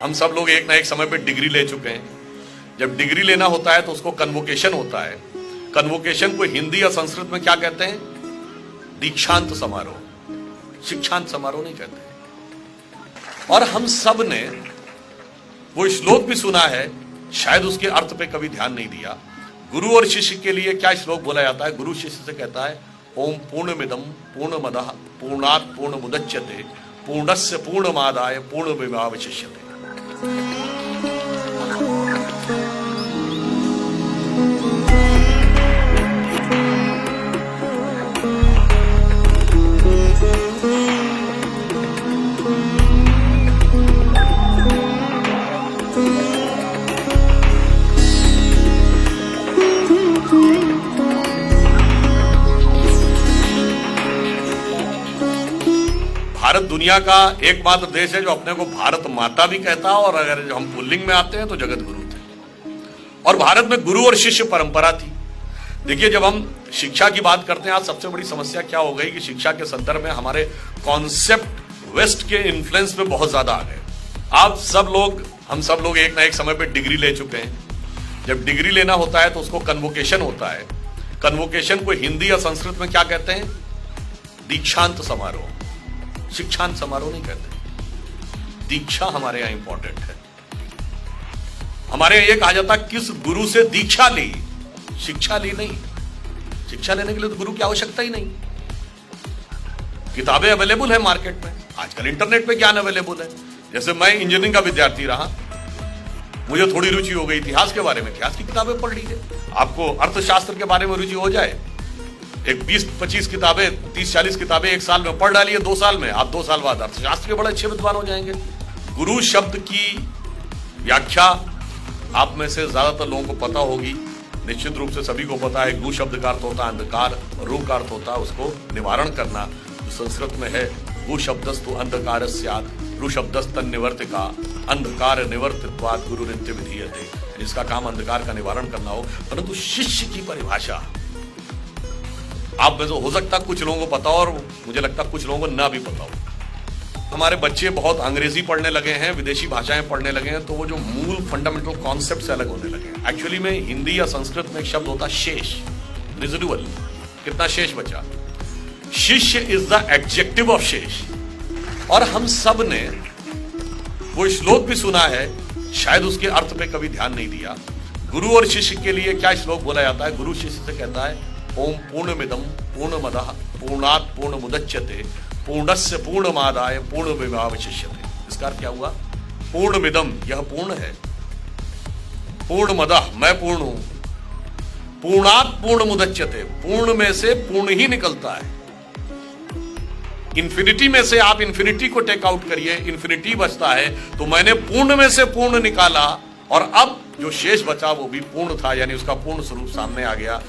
हम सब लोग एक ना एक समय पे डिग्री ले चुके हैं। जब डिग्री लेना होता है तो उसको कन्वोकेशन होता है। कन्वोकेशन को हिंदी या संस्कृत में क्या कहते हैं? दीक्षांत समारोह, शिक्षांत समारोह नहीं कहते। और हम सब ने वो श्लोक भी सुना है, शायद उसके अर्थ पे कभी ध्यान नहीं दिया। गुरु और शिष्य के लिए क्या श्लोक बोला जाता है? गुरु शिष्य से कहता है, ओम पूर्णमिदं पूर्णमदः पूर्णात् पूर्णमुदच्यते पूर्णस्य पूर्णमादाय पूर्णमेवावशिष्यते। भारत दुनिया का एकमात्र देश है जो अपने को भारत माता भी कहता है, और अगर हम पुल्लिंग में आते हैं तो जगत गुरु थे। और भारत में गुरु और शिष्य परंपरा थी। देखिए, जब हम शिक्षा की बात करते हैं, आज सबसे बड़ी समस्या क्या हो गई कि शिक्षा के संदर्भ में हमारे कॉन्सेप्ट वेस्ट के इन्फ्लुएंस में बहुत ज्यादा आ गए। आप सब लोग, हम सब लोग एक ना एक समय पे डिग्री ले चुके हैं। जब डिग्री लेना होता है तो उसको कन्वोकेशन होता है। कन्वोकेशन को हिंदी या संस्कृत में क्या कहते हैं? दीक्षांत समारोह, शिक्षांत समारोह नहीं कहते। दीक्षा हमारे यहां इंपॉर्टेंट है। हमारे यहां यह कहा जाता किस गुरु से दीक्षा ली, शिक्षा ली नहीं। शिक्षा लेने के लिए तो गुरु की आवश्यकता ही नहीं। किताबें अवेलेबल है मार्केट में, आजकल इंटरनेट पे ज्ञान अवेलेबल है। जैसे मैं इंजीनियरिंग का विद्यार्थी रहा, मुझे थोड़ी रुचि हो गई इतिहास के बारे में, इतिहास की किताबें पढ़ लीजिए। आपको अर्थशास्त्र के बारे में रुचि हो जाए, एक 20-25 किताबें, 30-40 किताबें एक साल में पढ़ डालिए, 2 साल में आप 2 साल बाद अर्थशास्त्र के बड़े अच्छे विद्वान हो जाएंगे। गुरु शब्द की व्याख्या आप में से ज्यादातर लोगों को पता होगी, निश्चित रूप से सभी को पता है। गु शब्द का अर्थ होता है अंधकार, रू का अर्थ होता है उसको निवारण करना, जो संस्कृत में है गु शब्दस्तु अंधकार स्यात्, रू शब्दस्तन निवर्तिका, अंधकार निवर्तित्वात् गुरु नित्य विधीयते। जिसका काम अंधकार का निवारण करना हो। परंतु शिष्य की परिभाषा आप में तो हो सकता कुछ लोगों को पता हो, और मुझे लगता कुछ लोगों को ना भी पता हो। हमारे बच्चे बहुत अंग्रेजी पढ़ने लगे हैं, विदेशी भाषाएं पढ़ने लगे हैं, तो वो जो मूल फंडामेंटल कॉन्सेप्ट से अलग होने लगे हैं। एक्चुअली में हिंदी या संस्कृत में एक शब्द होता है शेष, रेजिडुअल। कितना शेष बचा? शिष्य इज द एडजेक्टिव ऑफ शेष। और हम सब ने वो श्लोक भी सुना है, शायद उसके अर्थ पे कभी ध्यान नहीं दिया। गुरु और शिष्य के लिए क्या श्लोक बोला जाता है? गुरु शिष्य से कहता है, ओम पूर्णमिदं पूर्णमदः पूर्णात् पूर्णमुदच्यते पूर्णस्य पूर्णमादाय पूर्णमेवावशिष्यते। इसका अर्थ क्या हुआ? पूर्णमिदं, यह पूर्ण है। पूर्णमदः, मैं पूर्ण हूं। पूर्णात् पूर्णमुदच्यते, पूर्ण में से पूर्ण ही निकलता है। इंफिनिटी में से आप इंफिनिटी को टेक आउट करिए, इंफिनिटी बचता है। तो मैंने पूर्ण में से पूर्ण निकाला, और अब जो शेष बचा वो भी पूर्ण था, यानी उसका पूर्ण स्वरूप सामने आ गया।